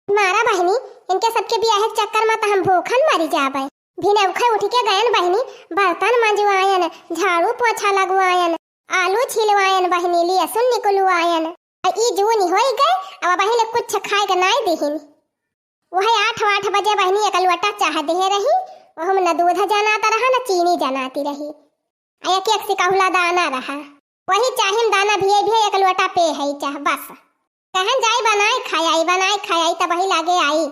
मारा बहनी, इनके सबके बियाह के चक्कर में तो हम भूखन मरी जाबे। भिने उखे उठ के गयन बहनी, बर्तन मंजवायन, झाड़ू पोछा लगवायन, आलू छिलवायन बहनी, लहसुन निकलवायन। ई जूनी होई गए, अब बहनी कुछ खाए के नहीं देहिन। वही 8 बजे बहनी एक लोटा चाह दे रही, हम न दूध जनाता रहा न चीनी जनाती रही। एक एक सिकाहुला दाना रहा, वही चाहिए दाना भी एक लोटा पे है चाह बस। कहन जाई बनाए खाई तब वही लागे आई।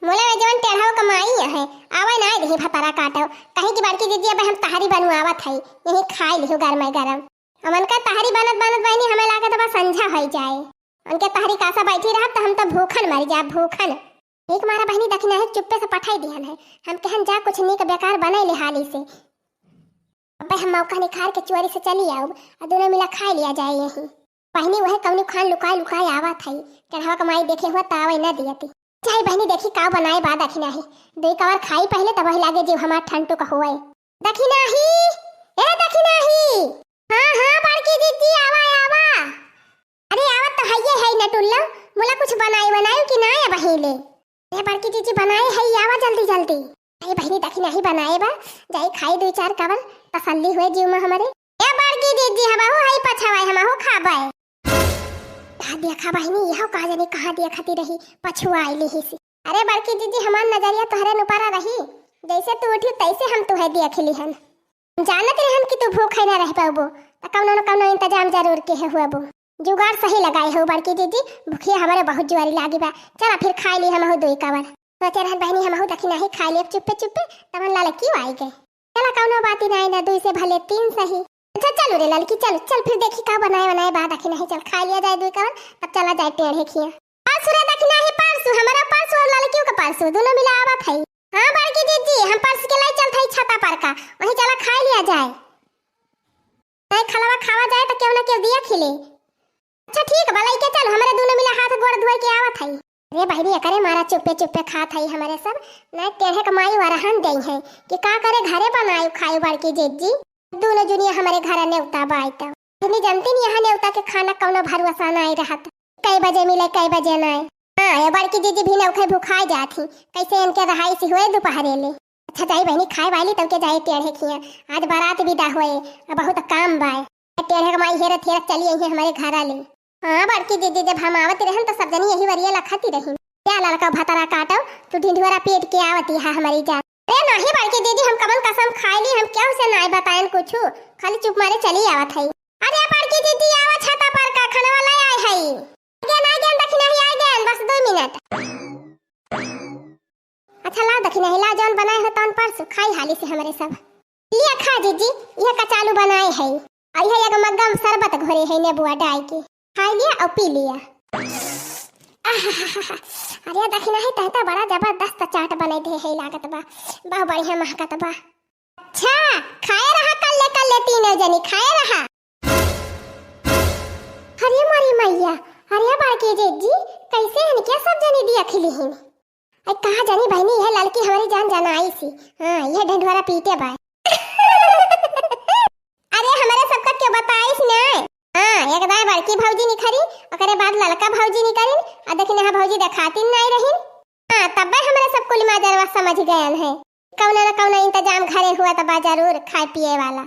मोला में जवन टेढ़ाव कमाई है, आवे ना दही भतारा काटो, कहीं की बड़की दीदी अब हम तहारी बनवावत है, यही खाई लिहो गरम गरम। अमन का तहारी बनत बहनी हमें लागे तो बस संझा हो जाए। उनके तहारी कासा बैठी रहा तो हम तो भूखन मर जा भूखन। एक मारा बहनी दखिना है चुप्पे से पठाई दिहन है, हम कहन जा कुछ नीक बेकार बने ले हाली से। अब हम मौका निखार के चुआरी से चली आऊ और दोनों मिला खा लिया जाए यही। बहनी वह कौनी खान लुकाई आवत है, टेढ़ावा कमाई देखे हुआ तावे न दियती। चाहे बहनी देखी का बनाए बा दखिना ही, दो कवर खाई पहले तब वही लागे जीव हमार ठंटू का हुआ। दखिना ही ए दखिना ही, हाँ बड़की दीदी आवा। अरे आवत तो है नटुल्ला, मोला कुछ बनाए कि ना या बहिले। ए बड़की दीदी बनाए है, आवा जल्दी। अरे बहनी दखिना ही बनाए बा, जाई खाई 2-4 कवर तसल्ली हुए जीव में हमारे। ए बड़की दीदी हमाहू है पछवाए, हमाहू खाबे। देखा बहनी यह का जाने कहाँ देखती रही पछुआई ली सी। अरे बड़की दीदी हमार नजरिया तोहरे नुपारा रही, जैसे तू उठी तैसे हम तुहे देख ली हन। जानत रहन कि तू भूख न रह पाबो, त कौनो न कौनो इंतजाम जरूर के है हुआबो। जुगाड़ सही लगाए हो बड़की दीदी, भूखिया हमारे बहुत जुआरी लागी बा। चला फिर खाई ली हमहू 2 कवर। सोचे रहन बहनी हमहू दखिना ही खा लिए चुप्पे तमन लाल क्यों आई गए। चला कौनो बात ही नहीं, ना 2 से भले 3 सही। अच्छा चलो रे लड़की चल फिर देखी का बनाए बाद दखिना ही। चल खा लिया जाए 2 कवर, तब चला जाए टेढ़े खिया। परसों रे दखिना ही, परसों हमारा परसों और लड़कियों का परसों दोनों मिला आवत है। हाँ बड़की दीदी हम परसों के लाई चलते ही छता पर का, वही चला खा लिया जाए। नहीं खलवा खावा जाए तो क्यों ना क्यों दिया खिले। अच्छा ठीक भलाई के चल, हमारे दोनों मिला हाथ गोड़ धोए के आवत है। अरे बहनी करे मारा चुप्पे खात है हमारे सब, ना टेढ़े कमाई वरहन गई है कि का करे घरे बनाए खाए बड़की दीदी। दोनों जुनिया हमारे घर नेवता बाईता, तुमने जानती नहीं यहाँ नेवता के खाना कौनो भरोसा नहीं रहत, कई बजे मिले कई बजे नहीं। हाँ ये बड़की दीदी भी नौखे भुखाई जाती, कैसे इनके रहाई सी हुए दोपहरे ले। अच्छा जाई बहनी खाए वाली तब के जाए टेढ़े खिया, आज बारात विदा हुए बहुत काम बाय। टेढ़े कमाई हेरत चली आई हमारे घर ले। हाँ बड़की दीदी जब हम आवत रहन तो सब जनी यही वरिया लखती रही, क्या लड़का भतरा काटो तू ढिंढुरा पेट के आवती है हमारी जान। अरे नहीं बड़की दीदी हम कबन कसम खाई ली, हम क्या उसे नहीं बताएं कुछ, खाली चुप मारे चली आवत है। अरे बड़की दीदी आवा छता पर का खाना वाला आई है। आगे दखिना ही आई गए बस 2 मिनट। अच्छा ला दखिना ही ला जौन बनाए हो तौन परसों खाई हाली से हमारे सब। लिया खा दीदी, यह कचालू बनाए है और यह एक मग्गम शरबत घोरे है नेबुआ डाल के, खाई लिया और पी लिया। अरे दखिना ही तहता बड़ा जबरदस्त चाट बने थे है लागत बा, बहुत बढ़िया महकत बा। अच्छा खाए रहा कल्ले 3 जनी खाए रहा। अरे मारी मैया, अरे बड़की दीदी कैसे हन क्या सब जनी दिया खिली हिन। अरे कहा जानी बहनी यह लड़की हमारी जान जनाई सी। हाँ यह ढंढवारा पीटे बा। अरे हमारे सबका क्यों बताइस ना। हाँ एक दाई बड़की भौजी निखरी, ओकरे बाद लड़का भौजी निकरिन, आ देखिन हां भौजी देखाती नहीं रहिन। हां तब हमारे सब कुल माजरवा समझ गयन है, कौनो न कौनो इंतजाम घरे हुआ तब जरूर खाए पिए वाला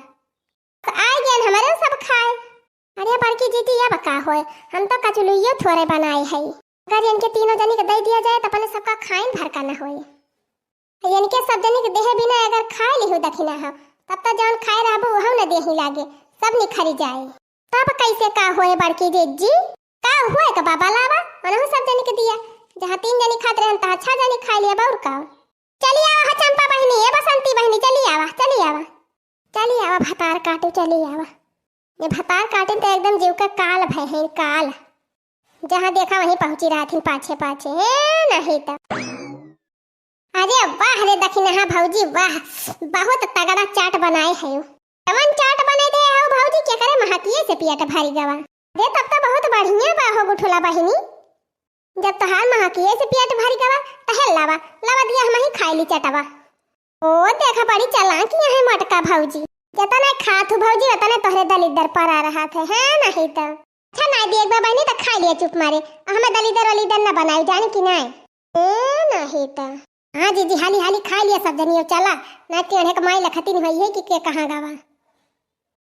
तो आ गयन हमारे सब खाए। अरे बड़की दीदी या बका होए, हम तो कचलुइयो थोड़े बनाए है, अगर इनके 3 जनी के दे दिया जाए तो अपने सबका खाइन भर का न होए। इनके सब जनी के देहे बिना अगर खाए लिहु दखिना हो तब तो जौन खाए रहबो वह न देही लागे, सब निखरी जाए। तब कैसे का होए बड़की दीदी, का हुए का बाबा लावा उन्होंने सब जनी के दिया, जहाँ 3 जनी खात रहन तहाँ 6 जनी खा लिया बाउर का। चली आवा चंपा बहनी, ए बसंती बहनी चली आवा भतार काटू चली आवा। ये भतार काटे तो एकदम जीव का काल भय है काल, जहाँ देखा वहीं पहुंची रहा थी पाछे नहीं तो। अरे वाह रे दखिना भौजी वाह, बहुत तगड़ा चाट बनाए है। तमन चाट बने थे हो भौजी क्या करे महकिए से पिया भारी गवा दे, तब तो बहुत बढ़िया बा हो गुठोला बहिनी। जब तो हाल महकिए से पिया भारी गवा तहल लावा दिया हम ही खाई ली चटवा। ओ देखा बड़ी चालाकी है मटका भौजी, जतना खात भौजी उतना तोहरे दलिदर पर आ रहा थे है नहीं तो। अच्छा ना दी एक बार बहनी तो खा लिया चुप मारे हमें दलीदर वलीदर ना बनाई जाने की नहीं नहीं तो हाँ जी हाली हाली खा लिया सब जनियो चला ना टेढ़े कमाई लखती नहीं हुई है कि के कहाँ गावा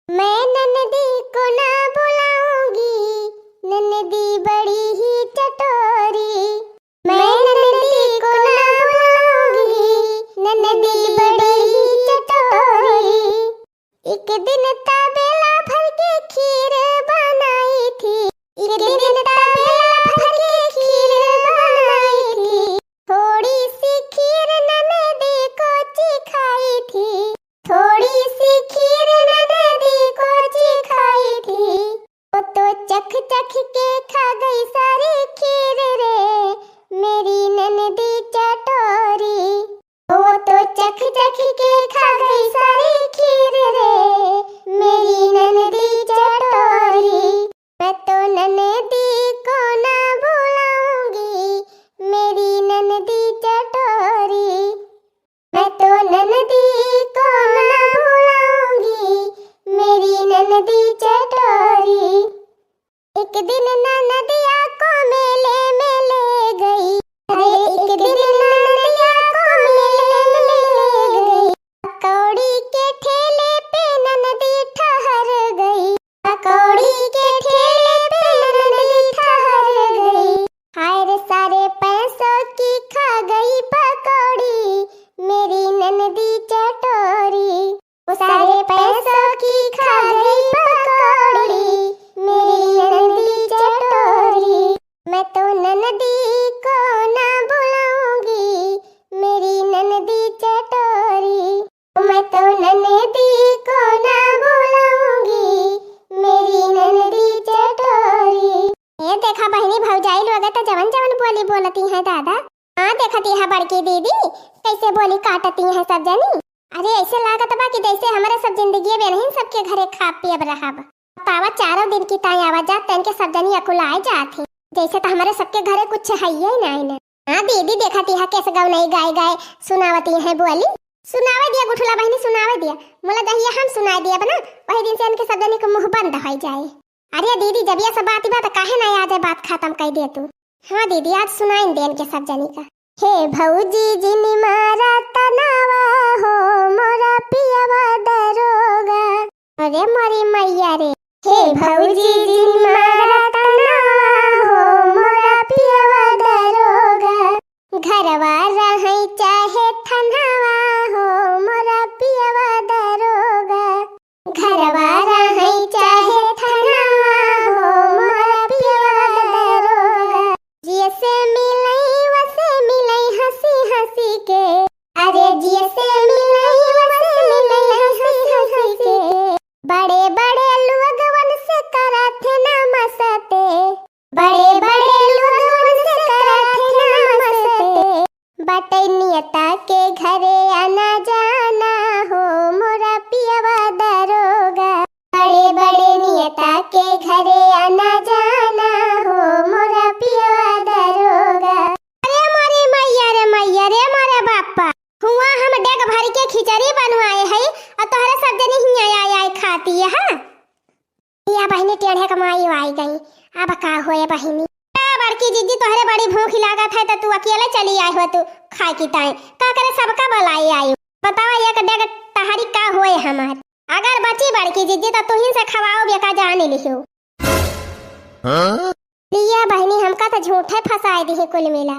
मैं नन्नदी को ना बुलाऊंगी नन्नदी बड़ी ही चटोरी मैं नन्नदी को ना बुलाऊंगी नन्नदी बड़ी ही चटोरी एक दिन तबेला भर के खीर बनाई थी एक दिन तबेला भर के खीर बनाई थी थोड़ी सी खीर नन्नदी को चिखाई थी थोड़ी सी खीर नन्नदी को चिखाई थी वो तो चख चख के खा गई सारी खीर रे मेरी नन्नदी चटोरी वो तो चख चख के खा गई सारी खीर रे मेरी नन्नदी चटोरी मैं तो नन्नदी को ना बुलाऊंगी मेरी नन्नदी चटोरी मैं तो नन्नदी को ना बुलाऊंगी मेरी नन्नदी चटोरी एक दिन नन्नदिया को मेले में ले गई अरे एक दिन नन्नदिया को मेले में ले गई पकौड़ी के ठेले पे नन्नदी ठहर गई पकौड़ी के ठेले पे नन्नदी ठहर गई हाय रे सारे पैसों की खा गई पकौड़ी मेरी नन्नदी चटोरी वो सारे पैसों की खा गई पकौड़ी मेरी नन्नदी चटोरी मैं तो नन्नदी को ना बुलाऊंगी मेरी नन्नदी चटोरी मैं तो नन्नदी को ना बुलाऊंगी मेरी नन्नदी चटोरी ये देखा बहनी भौजाई लोग तो जवन जवन बोली बोलती हैं दादा हाँ देखती है बड़की दीदी कैसे बोली काटती है सब जनी अरे ऐसे लागत बा कि जैसे हमारे सब जिंदगी में नहीं सबके घरे खा पियब रहब पावा चारों दिन की ताई आवाज जात तन के सब जनी अकुलाए जात है जैसे तो हमारे सबके घरे कुछ है ही नहीं ना हाँ दीदी देखती है कैसे गाँव नहीं गाय गाय सुनावती है बोली सुनावे दिया गुठला बहनी सुनावे दिया मोला दहिया हम सुनाई दिया बना वही दिन से इनके सब जनी को मुंह बंद हो जाए अरे दीदी जब ये सब बात काहे ना आ जाए बात खत्म कर दे तू हाँ दीदी आज सुनाई दे इनके सब जनी का हे भौजी जिनी मारा तनावा हो मोरा पियावा दरोगा अरे मोरी मैया रे हे भौजी जिनी मारा तनावा हो मोरा पियावा दरोगा घरवा रहे चाहे थनावा हो मोरा पियावा दरोगा घरवा रहे चाहे थनावा हो मोरा पियावा दरोगा जैसे मिलई वैसे मिलई हंसी हंसी के अरे जैसे मिलई वैसे मिलई हंसी हंसी के बड़े बड़े लोगवन से कराथे नमस्ते बड़े बड़े लोगवन से कराथे नमस्ते बटे नियता के घरे आना जाना हो मोरा पियावा दरोगा बड़े बड़े नियता के घरे आना जाना हो मोरा पियावा दरोगा अरे मोरी मैया रे मोरे बापा हुआ हम डेग भर के खिचड़ी बनवाए है और तोहरे सब जने ही आए खाती है हां या बहनी टेढ़े कमाई आई गई अब का होए बहनी बड़की जीजी तोहरे बड़ी भूख लागत है तो तू अकेले चली आई हो तू खाए की ताई का करे सबका बुलाई आई बतावा एक डेग तहारी का होए हमार अगर बची बड़की जीजी तो तू ही से खवाओ बेका जाने लियो लिया बहनी हमका तो झूठे फसाए दी कुल मिला